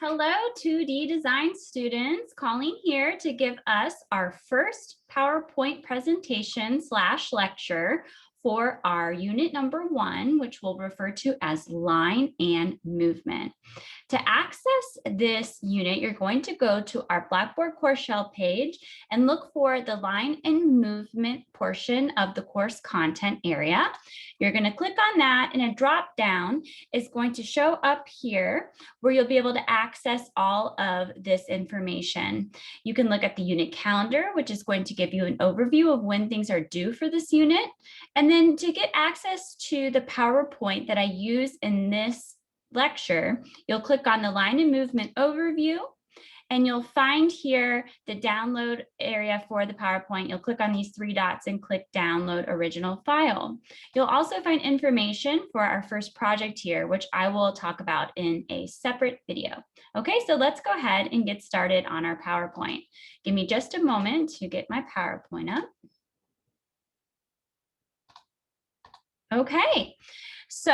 Hello, 2D design students. Colleen here to give us our first PowerPoint presentation slash lecture for our unit number 1, which we'll refer to as line and movement. To access this unit, you're going to go to our Blackboard course shell page and look for the line and movement portion of the course content area. You're going to click on that and a drop down is going to show up here where you'll be able to access all of this information. You can look at the unit calendar, which is going to give you an overview of when things are due for this unit. And then to get access to the PowerPoint that I use in this lecture, you'll click on the line and movement overview and you'll find here the download area for the PowerPoint. You'll click on these 3 dots and click download original file. You'll also find information for our first project here, which I will talk about in a separate video. Okay, so let's go ahead and get started on our PowerPoint. Give me just a moment to get my PowerPoint up. Okay, so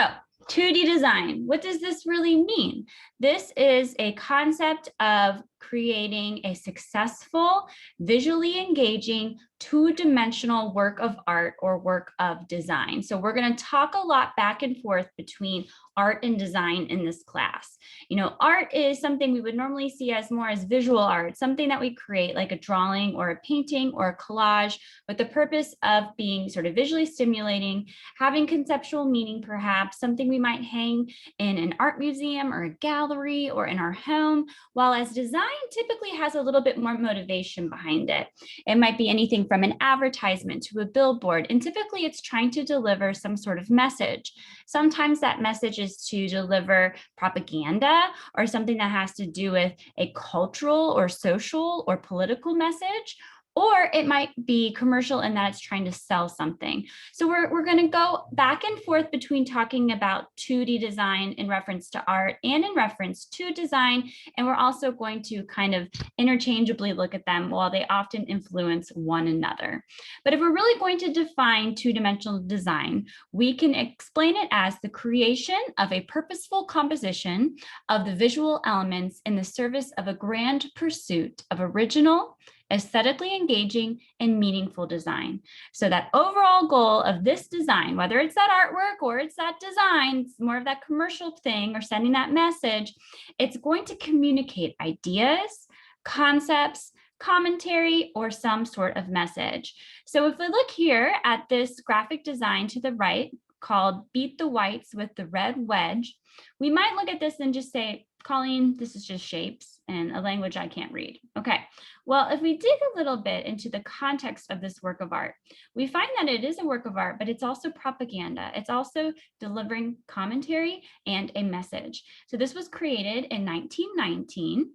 2D design, what does this really mean? This is a concept of creating a successful, visually engaging, two-dimensional work of art or work of design. So we're going to talk a lot back and forth between art and design in this class. You know, art is something we would normally see as more as visual art, something that we create like a drawing or a painting or a collage with the purpose of being sort of visually stimulating, having conceptual meaning perhaps, something we might hang in an art museum or a gallery or in our home, while as design typically has a little bit more motivation behind it. It might be anything from an advertisement to a billboard, and typically it's trying to deliver some sort of message. Sometimes that message is to deliver propaganda or something that has to do with a cultural or social or political message, or it might be commercial in that it's trying to sell something. So we're going to go back and forth between talking about 2D design in reference to art and in reference to design. And we're also going to kind of interchangeably look at them while they often influence one another. But if we're really going to define two-dimensional design, we can explain it as the creation of a purposeful composition of the visual elements in the service of a grand pursuit of original, aesthetically engaging, and meaningful design. So that overall goal of this design, whether it's that artwork or it's that design, it's more of that commercial thing or sending that message, it's going to communicate ideas, concepts, commentary, or some sort of message. So if we look here at this graphic design to the right called Beat the Whites with the Red Wedge, we might look at this and just say, Colleen, this is just shapes and a language I can't read. Okay, well, if we dig a little bit into the context of this work of art, we find that it is a work of art, but it's also propaganda. It's also delivering commentary and a message. So this was created in 1919.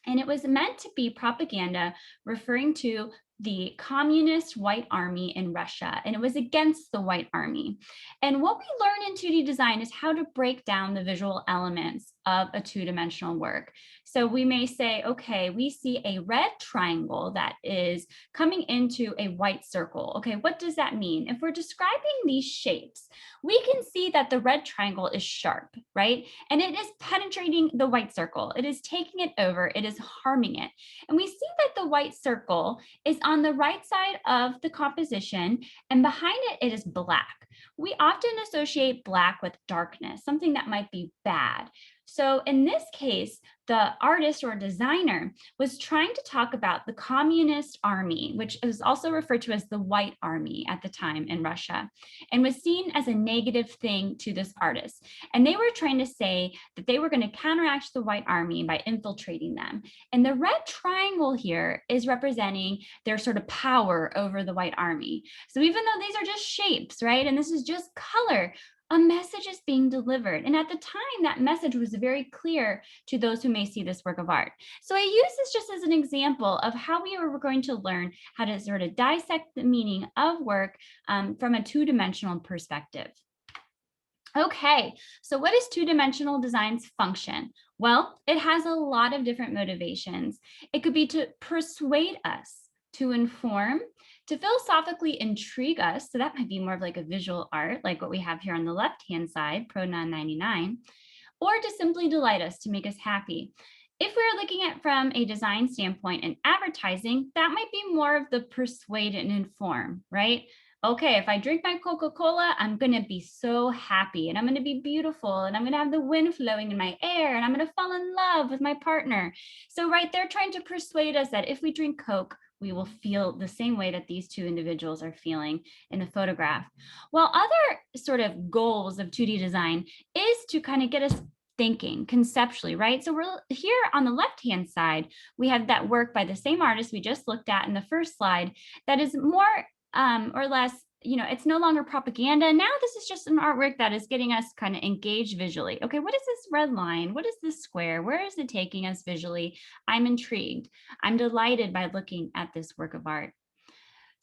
And it was meant to be propaganda referring to the communist white army in Russia, and it was against the white army. And what we learn in 2D design is how to break down the visual elements of a two-dimensional work. So we may say, okay, we see a red triangle that is coming into a white circle. Okay, what does that mean? If we're describing these shapes, we can see that the red triangle is sharp, right? And it is penetrating the white circle. It is taking it over. It is harming it. And we see that the white circle is on the right side of the composition, and behind it, it is black. We often associate black with darkness, something that might be bad. So in this case, the artist or designer was trying to talk about the communist army, which is also referred to as the white army at the time in Russia, and was seen as a negative thing to this artist. And they were trying to say that they were going to counteract the white army by infiltrating them. And the red triangle here is representing their sort of power over the white army. So even though these are just shapes, right, and this is just color, a message is being delivered. And at the time, that message was very clear to those who may see this work of art. So I use this just as an example of how we are going to learn how to sort of dissect the meaning of work from a two-dimensional perspective. Okay, so what is two-dimensional design's function? Well, it has a lot of different motivations. It could be to persuade us, to inform, to philosophically intrigue us. So that might be more of like a visual art, like what we have here on the left-hand side, Pro 999, or to simply delight us, to make us happy. If we're looking at from a design standpoint in advertising, that might be more of the persuade and inform, right? Okay, if I drink my Coca-Cola, I'm going to be so happy and I'm going to be beautiful and I'm going to have the wind flowing in my hair and I'm going to fall in love with my partner. So right, they're trying to persuade us that if we drink Coke, we will feel the same way that these two individuals are feeling in the photograph. While other sort of goals of 2D design is to kind of get us thinking conceptually, right? So we're here on the left-hand side, we have that work by the same artist we just looked at in the first slide that is more or less, it's no longer propaganda. Now this is just an artwork that is getting us kind of engaged visually. Okay, what is this red line? What is this square? Where is it taking us visually? I'm intrigued. I'm delighted by looking at this work of art.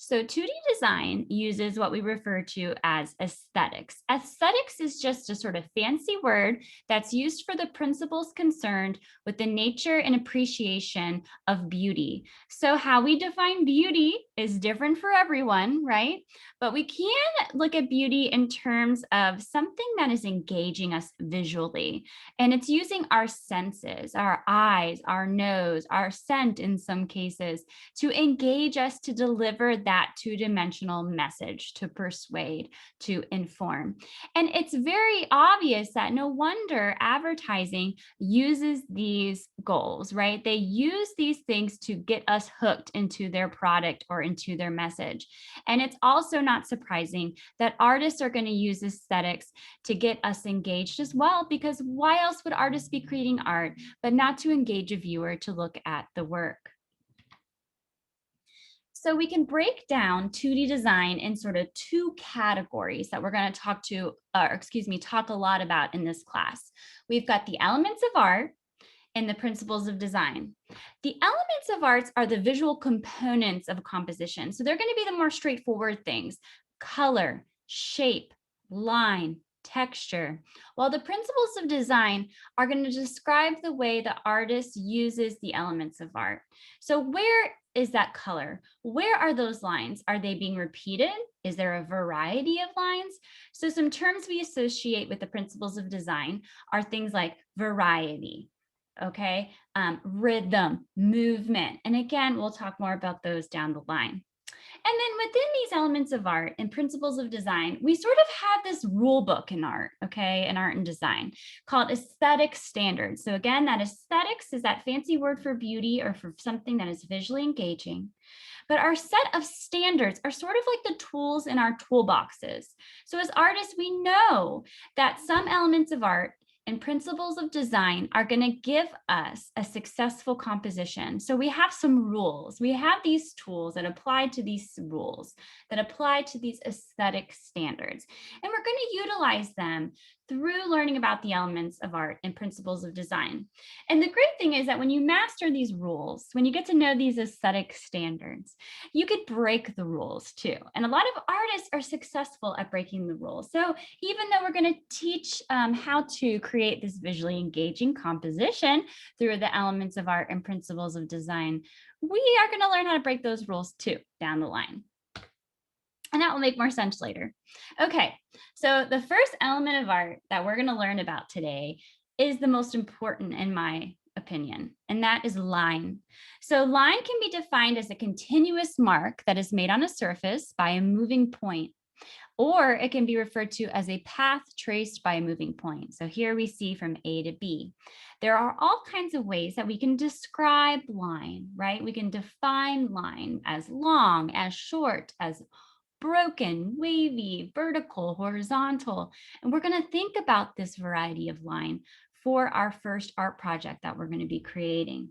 So 2D design uses what we refer to as aesthetics. Aesthetics is just a sort of fancy word that's used for the principles concerned with the nature and appreciation of beauty. So how we define beauty is different for everyone, right? But we can look at beauty in terms of something that is engaging us visually. And it's using our senses, our eyes, our nose, our scent in some cases, to engage us to deliver that two-dimensional message, to persuade, to inform. And it's very obvious that no wonder advertising uses these goals, right? They use these things to get us hooked into their product or into their message. And it's also not surprising that artists are going to use aesthetics to get us engaged as well, because why else would artists be creating art but not to engage a viewer to look at the work? So we can break down 2D design in sort of two categories that we're going to talk a lot about in this class. We've got the elements of art and the principles of design. The elements of arts are the visual components of a composition. So they're going to be the more straightforward things: color, shape, line, texture, while the principles of design are going to describe the way the artist uses the elements of art. So where is that color? Where are those lines? Are they being repeated? Is there a variety of lines? So some terms we associate with the principles of design are things like variety, okay, rhythm, movement. And again, we'll talk more about those down the line. And then within these elements of art and principles of design, we sort of have this rule book in art, okay, in art and design called aesthetic standards. So again, that aesthetics is that fancy word for beauty or for something that is visually engaging. But our set of standards are sort of like the tools in our toolboxes. So as artists, we know that some elements of art and principles of design are going to give us a successful composition. So we have some rules. We have these tools that apply to these rules, that apply to these aesthetic standards. And we're going to utilize them through learning about the elements of art and principles of design. And the great thing is that when you master these rules, when you get to know these aesthetic standards, you could break the rules too. And a lot of artists are successful at breaking the rules. So even though we're going to teach how to create this visually engaging composition through the elements of art and principles of design, we are going to learn how to break those rules too down the line. And that will make more sense later. Okay, so the first element of art that we're going to learn about today is the most important in my opinion, and that is line. So line can be defined as a continuous mark that is made on a surface by a moving point, or it can be referred to as a path traced by a moving point. So here we see from A to B. There are all kinds of ways that we can describe line, right? We can define line as long, as short, as broken, wavy, vertical, horizontal. And we're going to think about this variety of line for our first art project that we're going to be creating.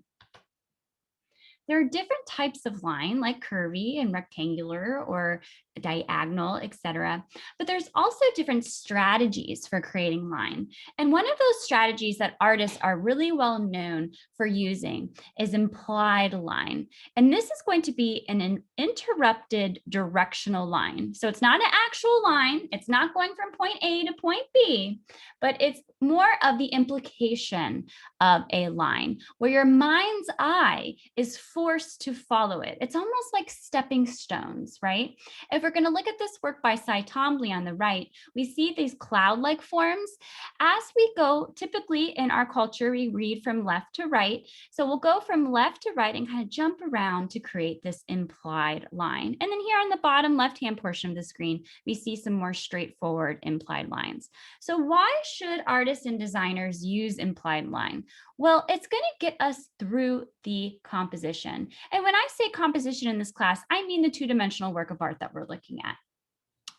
There are different types of line, like curvy and rectangular or diagonal, etc. But there's also different strategies for creating line. And one of those strategies that artists are really well known for using is implied line. And this is going to be an interrupted directional line. So it's not an actual line. It's not going from point A to point B, but it's more of the implication of a line where your mind's eye is forced to follow it. It's almost like stepping stones, right? If we're going to look at this work by Cy Twombly on the right, we see these cloud-like forms. As we go, typically in our culture, we read from left to right. So we'll go from left to right and kind of jump around to create this implied line. And then here on the bottom left-hand portion of the screen, we see some more straightforward implied lines. So why should artists and designers use implied line? Well, it's going to get us through the composition. And when I say composition in this class, I mean the two-dimensional work of art that we're looking at.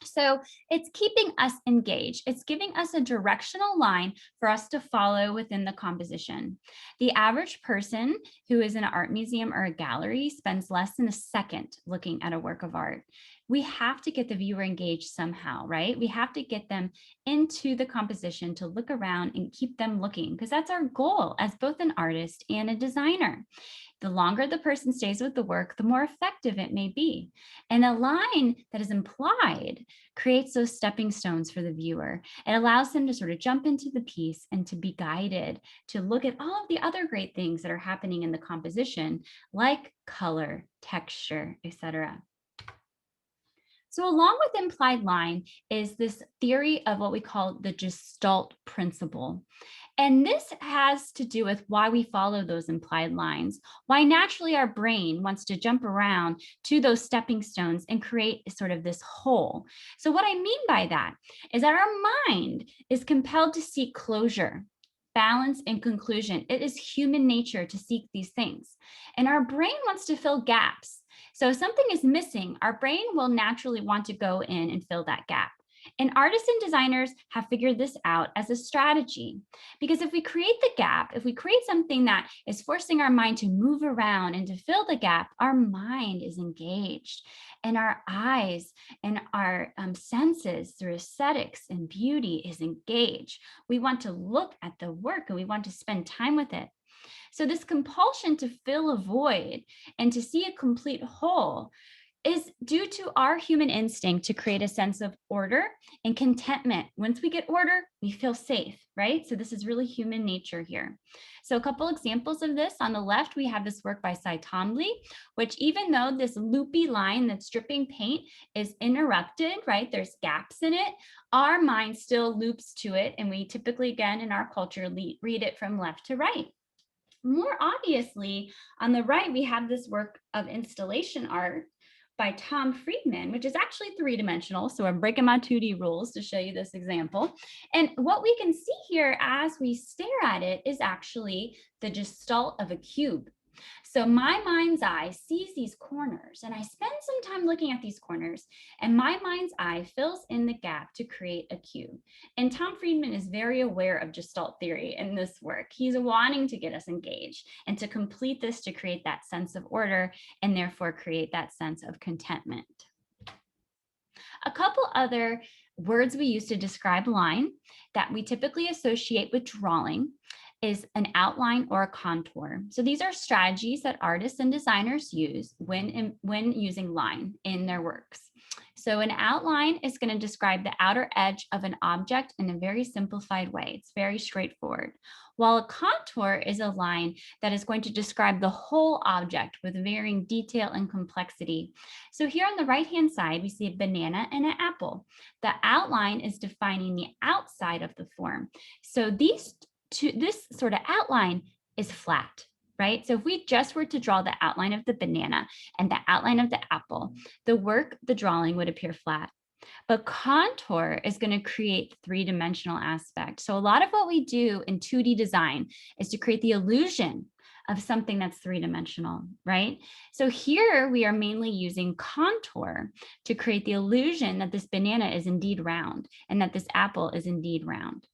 So it's keeping us engaged. It's giving us a directional line for us to follow within the composition. The average person who is in an art museum or a gallery spends less than a second looking at a work of art. We have to get the viewer engaged somehow, right? We have to get them into the composition to look around and keep them looking, because that's our goal as both an artist and a designer. The longer the person stays with the work, the more effective it may be. And a line that is implied creates those stepping stones for the viewer. It allows them to sort of jump into the piece and to be guided to look at all of the other great things that are happening in the composition, like color, texture, etc. So along with implied line is this theory of what we call the Gestalt principle. And this has to do with why we follow those implied lines, why naturally our brain wants to jump around to those stepping stones and create sort of this whole. So what I mean by that is that our mind is compelled to seek closure, balance, and conclusion. It is human nature to seek these things. And our brain wants to fill gaps. So if something is missing, our brain will naturally want to go in and fill that gap. And artists and designers have figured this out as a strategy, because if we create the gap, if we create something that is forcing our mind to move around and to fill the gap, our mind is engaged, and our eyes and our senses through aesthetics and beauty is engaged. We want to look at the work and we want to spend time with it. So this compulsion to fill a void and to see a complete whole is due to our human instinct to create a sense of order and contentment. Once we get order, we feel safe, right? So this is really human nature here. So a couple examples of this. On the left, we have this work by Cy Twombly, which even though this loopy line that's dripping paint is interrupted, right? There's gaps in it, our mind still loops to it. And we typically, again, in our culture, read it from left to right. More obviously, on the right, we have this work of installation art by Tom Friedman, which is actually three-dimensional. So I'm breaking my 2D rules to show you this example. And what we can see here as we stare at it is actually the gestalt of a cube. So my mind's eye sees these corners, and I spend some time looking at these corners, and my mind's eye fills in the gap to create a cube. And Tom Friedman is very aware of Gestalt theory in this work. He's wanting to get us engaged and to complete this to create that sense of order and therefore create that sense of contentment. A couple other words we use to describe line that we typically associate with drawing is an outline or a contour. So these are strategies that artists and designers use when using line in their works. So an outline is going to describe the outer edge of an object in a very simplified way. It's very straightforward. While a contour is a line that is going to describe the whole object with varying detail and complexity. So here on the right-hand side, we see a banana and an apple. The outline is defining the outside of the form. So this sort of outline is flat, right? So if we just were to draw the outline of the banana and the outline of the apple, the drawing would appear flat. But contour is going to create three-dimensional aspect. So a lot of what we do in 2D design is to create the illusion of something that's three-dimensional, right? So here we are mainly using contour to create the illusion that this banana is indeed round and that this apple is indeed round.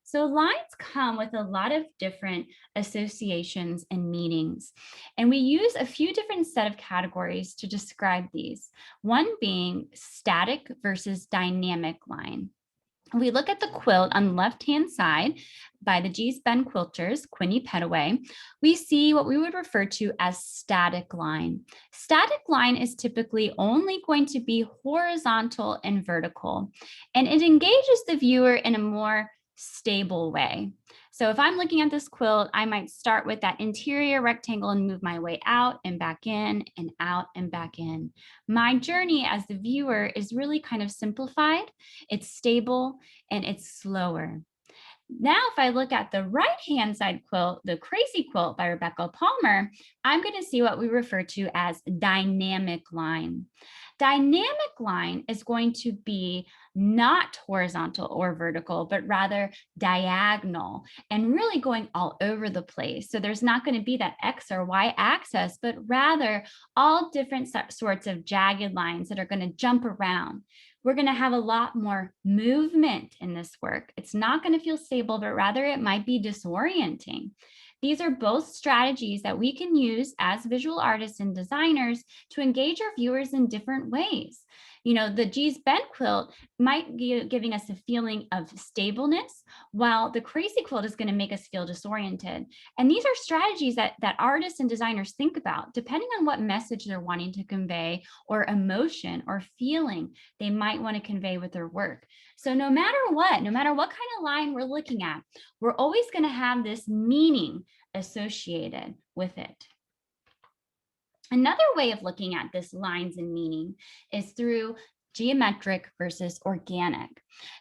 So lines come with a lot of different associations and meanings, and we use a few different set of categories to describe these. One being static versus dynamic line. We look at the quilt on the left-hand side by the Gee's Bend Quilters, Quinny Petaway. We see what we would refer to as static line. Static line is typically only going to be horizontal and vertical, and it engages the viewer in a more stable way. So if I'm looking at this quilt, I might start with that interior rectangle and move my way out and back in and out and back in. My journey as the viewer is really kind of simplified. It's stable and it's slower. Now, if I look at the right-hand side quilt, the Crazy Quilt by Rebecca Palmer, I'm going to see what we refer to as dynamic line. Dynamic line is going to be not horizontal or vertical, but rather diagonal and really going all over the place. So there's not going to be that X or Y axis, but rather all different sorts of jagged lines that are going to jump around. We're going to have a lot more movement in this work. It's not going to feel stable, but rather it might be disorienting. These are both strategies that we can use as visual artists and designers to engage our viewers in different ways. You know, the Gee's Bend quilt might be giving us a feeling of stableness, while the Crazy Quilt is going to make us feel disoriented. And these are strategies that artists and designers think about, depending on what message they're wanting to convey or emotion or feeling they might want to convey with their work. So no matter what kind of line we're looking at, we're always going to have this meaning associated with it. Another way of looking at this lines and meaning is through geometric versus organic.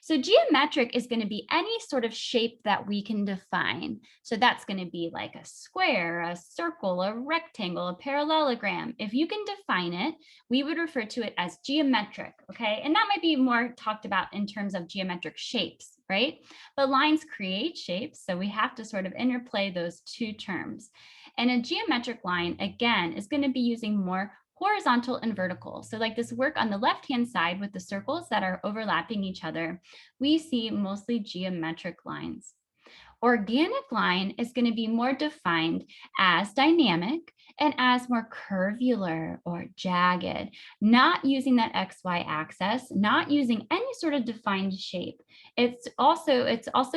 So geometric is going to be any sort of shape that we can define. So that's going to be like a square, a circle, a rectangle, a parallelogram. If you can define it, we would refer to it as geometric, okay? And that might be more talked about in terms of geometric shapes, right? But lines create shapes, so we have to sort of interplay those two terms. And a geometric line, again, is going to be using more horizontal and vertical. So like this work on the left-hand side with the circles that are overlapping each other, we see mostly geometric lines. Organic line is going to be more defined as dynamic and as more curvular or jagged, not using that XY axis, not using any sort of defined shape. It's also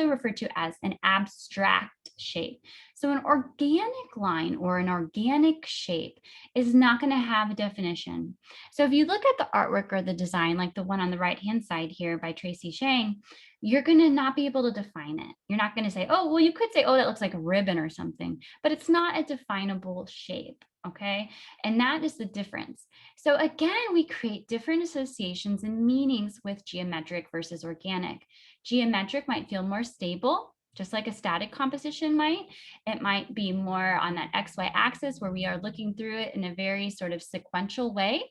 referred to as an abstract shape. So an organic line or an organic shape is not going to have a definition. So if you look at the artwork or the design, like the one on the right-hand side here by Tracy Shang, you're going to not be able to define it. You're not going to say, oh, well, you could say, oh, that looks like a ribbon or something, but it's not a definable shape, okay? And that is the difference. So again, we create different associations and meanings with geometric versus organic. Geometric might feel more stable, just like a static composition might. It might be more on that XY axis where we are looking through it in a very sort of sequential way.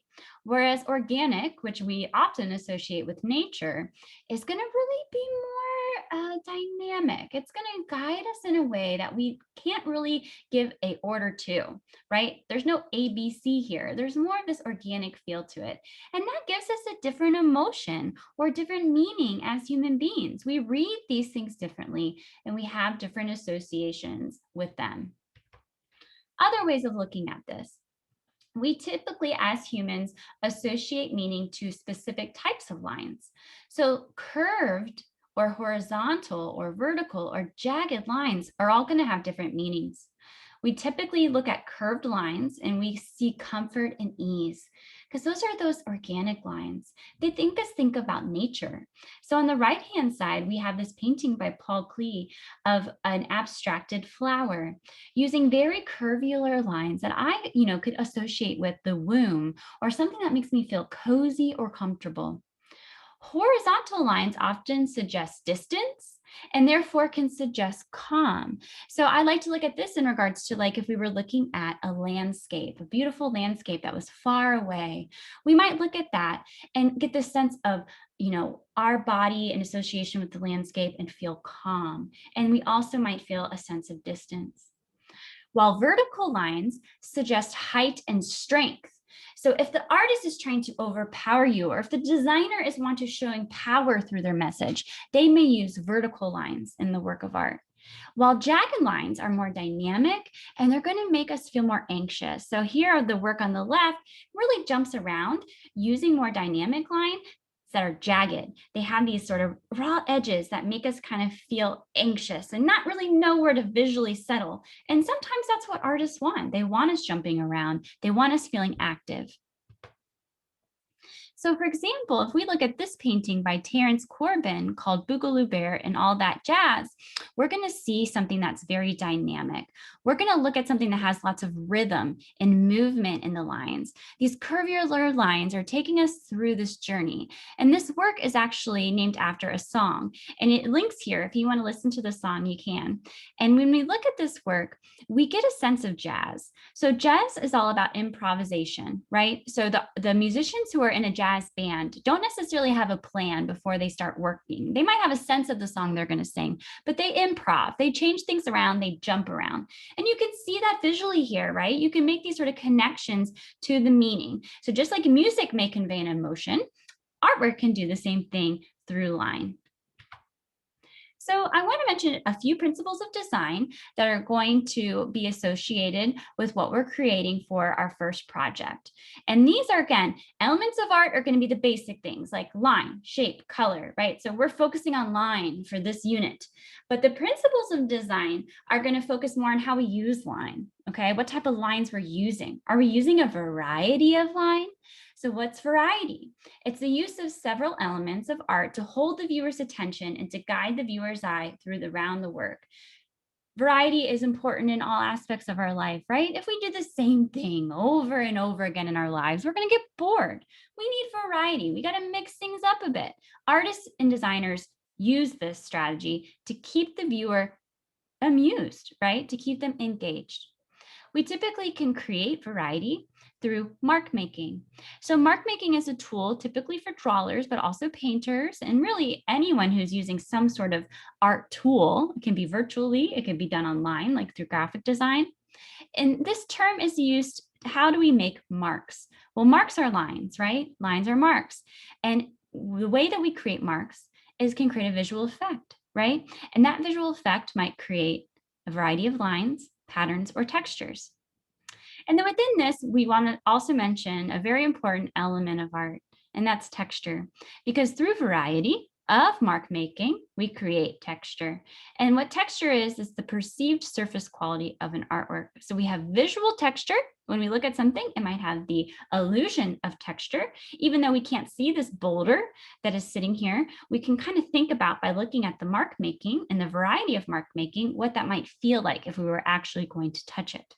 Whereas organic, which we often associate with nature, is going to really be more dynamic. It's going to guide us in a way that we can't really give a order to, right? There's no ABC here. There's more of this organic feel to it. And that gives us a different emotion or different meaning as human beings. We read these things differently and we have different associations with them. Other ways of looking at this. We typically, as humans, associate meaning to specific types of lines. So curved or horizontal or vertical or jagged lines are all going to have different meanings. We typically look at curved lines and we see comfort and ease because those are those organic lines. They think about nature. So on the right-hand side, we have this painting by Paul Klee of an abstracted flower using very curvular lines that I, could associate with the womb or something that makes me feel cozy or comfortable. Horizontal lines often suggest distance and therefore can suggest calm. So I like to look at this in regards to like if we were looking at a landscape, a beautiful landscape that was far away, we might look at that and get this sense of, our body in association with the landscape and feel calm. And we also might feel a sense of distance. While vertical lines suggest height and strength. So if the artist is trying to overpower you, or if the designer is wanting to showing power through their message, they may use vertical lines in the work of art. While jagged lines are more dynamic and they're going to make us feel more anxious. So here the work on the left really jumps around using more dynamic line that are jagged. They have these sort of raw edges that make us kind of feel anxious and not really know where to visually settle. And sometimes that's what artists want. They want us jumping around. They want us feeling active. So for example, if we look at this painting by Terence Corbin called Boogaloo Bear and All That Jazz, we're going to see something that's very dynamic. We're going to look at something that has lots of rhythm and movement in the lines. These curvular lines are taking us through this journey. And this work is actually named after a song. And it links here. If you want to listen to the song, you can. And when we look at this work, we get a sense of jazz. So jazz is all about improvisation, right? So the musicians who are in a jazz band don't necessarily have a plan before they start working. They might have a sense of the song they're going to sing, but they improv, they change things around, they jump around. And you can see that visually here, right? You can make these sort of connections to the meaning. So just like music may convey an emotion, artwork can do the same thing through line. So I want to mention a few principles of design that are going to be associated with what we're creating for our first project. And these are, again, elements of art are going to be the basic things like line, shape, color, right? So we're focusing on line for this unit. But the principles of design are going to focus more on how we use line, okay? What type of lines we're using. Are we using a variety of line? So what's variety? It's the use of several elements of art to hold the viewer's attention and to guide the viewer's eye through the work. Variety is important in all aspects of our life, right? If we do the same thing over and over again in our lives, we're going to get bored. We need variety. We got to mix things up a bit. Artists and designers use this strategy to keep the viewer amused, right? To keep them engaged. We typically can create variety through mark making. So mark making is a tool typically for drawers, but also painters and really anyone who's using some sort of art tool. It can be virtually, it can be done online, like through graphic design. And this term is used, how do we make marks? Well, marks are lines, right? Lines are marks. And the way that we create marks is can create a visual effect, right? And that visual effect might create a variety of lines, patterns, or textures. And then within this, we want to also mention a very important element of art, and that's texture. Because through variety of mark making, we create texture. And what texture is the perceived surface quality of an artwork. So we have visual texture. When we look at something, it might have the illusion of texture. Even though we can't see this boulder that is sitting here, we can kind of think about by looking at the mark making and the variety of mark making, what that might feel like if we were actually going to touch it.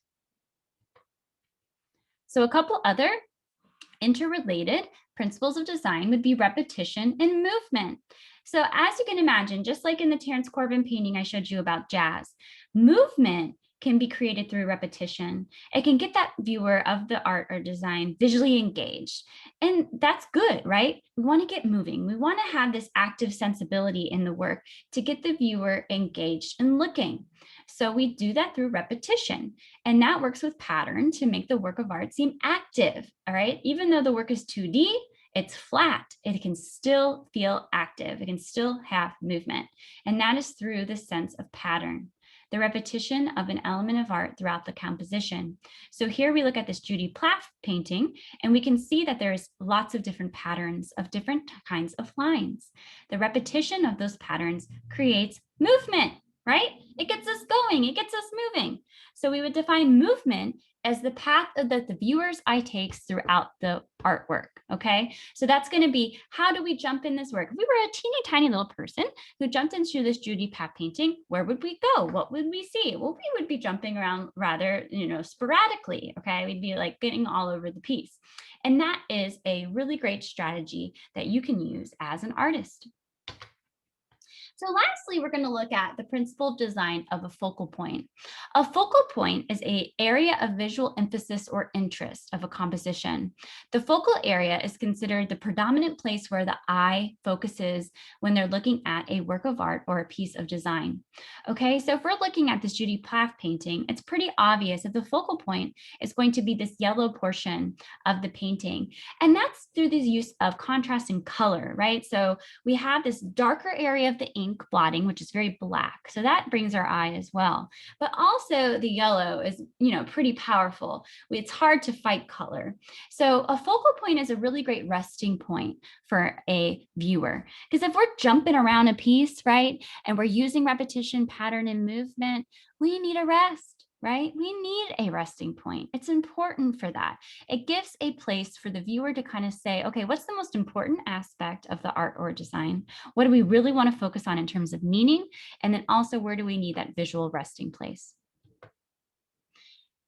So a couple other interrelated principles of design would be repetition and movement. So as you can imagine, just like in the Terence Corbin painting I showed you about jazz, movement can be created through repetition. It can get that viewer of the art or design visually engaged. And that's good, right? We want to get moving. We want to have this active sensibility in the work to get the viewer engaged and looking. So we do that through repetition. And that works with pattern to make the work of art seem active, all right? Even though the work is 2D, it's flat. It can still feel active. It can still have movement. And that is through the sense of pattern, the repetition of an element of art throughout the composition. So here we look at this Judy Plath painting, and we can see that there's lots of different patterns of different kinds of lines. The repetition of those patterns creates movement, right? It gets us going, it gets us moving. So we would define movement as the path that the viewer's eye takes throughout the artwork, okay? So that's gonna be, how do we jump in this work? If we were a teeny tiny little person who jumped into this Judy Plath painting, where would we go? What would we see? Well, we would be jumping around rather, sporadically, okay? We'd be like getting all over the piece. And that is a really great strategy that you can use as an artist. So lastly, we're going to look at the principle of design of a focal point. A focal point is an area of visual emphasis or interest of a composition. The focal area is considered the predominant place where the eye focuses when they're looking at a work of art or a piece of design. Okay, so if we're looking at this Judy Plath painting, it's pretty obvious that the focal point is going to be this yellow portion of the painting. And that's through the use of contrast and color, right? So we have this darker area of the ink blotting, which is very black. So that brings our eye as well. But also the yellow is, pretty powerful. It's hard to fight color. So a focal point is a really great resting point for a viewer. Because if we're jumping around a piece, right, and we're using repetition, pattern, and movement, we need a rest, right? We need a resting point. It's important for that. It gives a place for the viewer to kind of say, okay, what's the most important aspect of the art or design? What do we really want to focus on in terms of meaning? And then also, where do we need that visual resting place?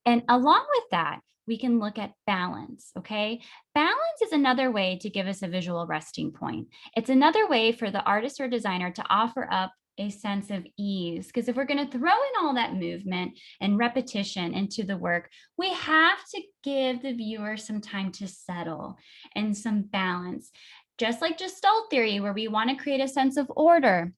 And along with that, we can look at balance, okay? Balance is another way to give us a visual resting point. It's another way for the artist or designer to offer up a sense of ease. Because if we're going to throw in all that movement and repetition into the work, we have to give the viewer some time to settle and some balance. Just like Gestalt theory, where we want to create a sense of order,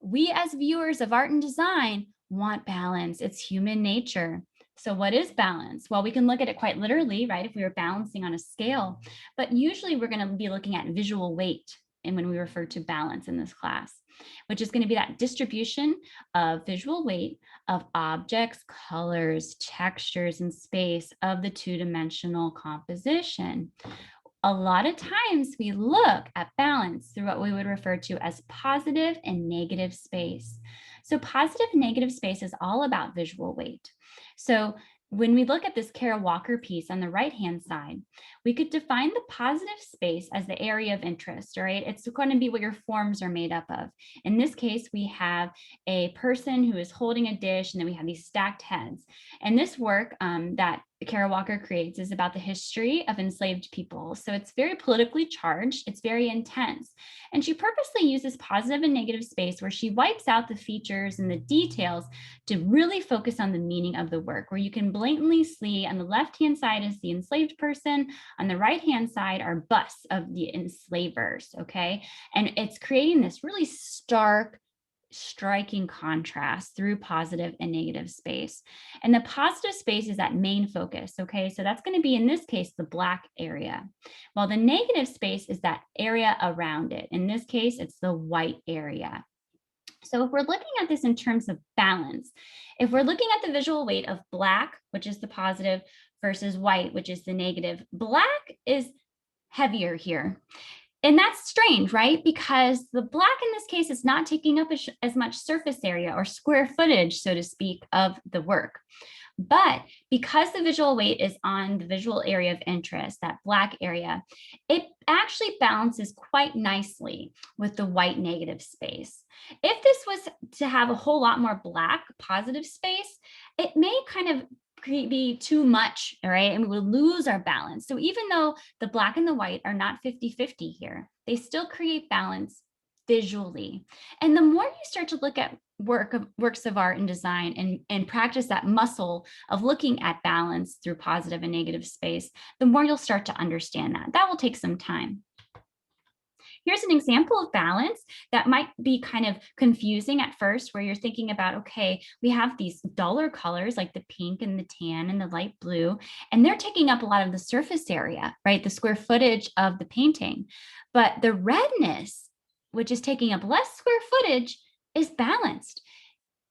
we as viewers of art and design want balance. It's human nature. So what is balance? Well, we can look at it quite literally, right? If we were balancing on a scale, but usually we're going to be looking at visual weight. And when we refer to balance in this class, which is going to be that distribution of visual weight of objects, colors, textures, and space of the two-dimensional composition. A lot of times we look at balance through what we would refer to as positive and negative space. So positive and negative space is all about visual weight. So when we look at this Kara Walker piece on the right-hand side, we could define the positive space as the area of interest, all right? It's going to be what your forms are made up of. In this case, we have a person who is holding a dish, and then we have these stacked heads. And this work that Kara Walker creates is about the history of enslaved people. So it's very politically charged, it's very intense. And she purposely uses positive and negative space where she wipes out the features and the details to really focus on the meaning of the work, where you can blatantly see on the left-hand side is the enslaved person, on the right-hand side are busts of the enslavers, okay? And it's creating this really stark, striking contrast through positive and negative space. And the positive space is that main focus, okay? So that's going to be, in this case, the black area, while the negative space is that area around it. In this case, it's the white area. So if we're looking at this in terms of balance, if we're looking at the visual weight of black, which is the positive, versus white, which is the negative, black is heavier here. And that's strange, right? Because the black in this case is not taking up as much surface area or square footage, so to speak, of the work. But because the visual weight is on the visual area of interest, that black area, it actually balances quite nicely with the white negative space. If this was to have a whole lot more black positive space, it may kind of be too much, all right? And we would lose our balance. So even though the black and the white are not 50-50 here, they still create balance visually. And the more you start to look at works of art and design and practice that muscle of looking at balance through positive and negative space, the more you'll start to understand that. That will take some time. Here's an example of balance that might be kind of confusing at first, where you're thinking about, okay, we have these duller colors like the pink and the tan and the light blue, and they're taking up a lot of the surface area, right? The square footage of the painting. But the redness, which is taking up less square footage, is balanced.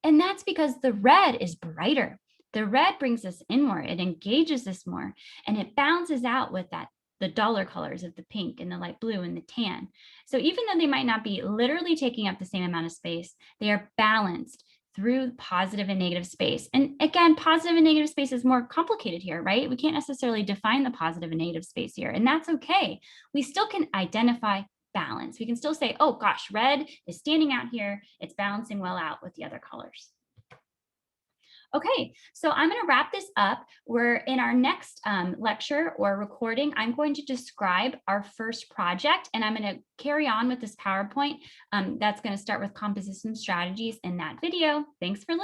And that's because the red is brighter. The red brings us in more, it engages us more, and it balances out with the duller colors of the pink and the light blue and the tan. So even though they might not be literally taking up the same amount of space, they are balanced through positive and negative space. And again, positive and negative space is more complicated here, right? We can't necessarily define the positive and negative space here, and that's okay. We still can identify balance. We can still say, oh gosh, red is standing out here. It's balancing well out with the other colors. Okay, so I'm going to wrap this up. We're in our next lecture or recording. I'm going to describe our first project, and I'm going to carry on with this PowerPoint. That's going to start with composition strategies in that video. Thanks for listening.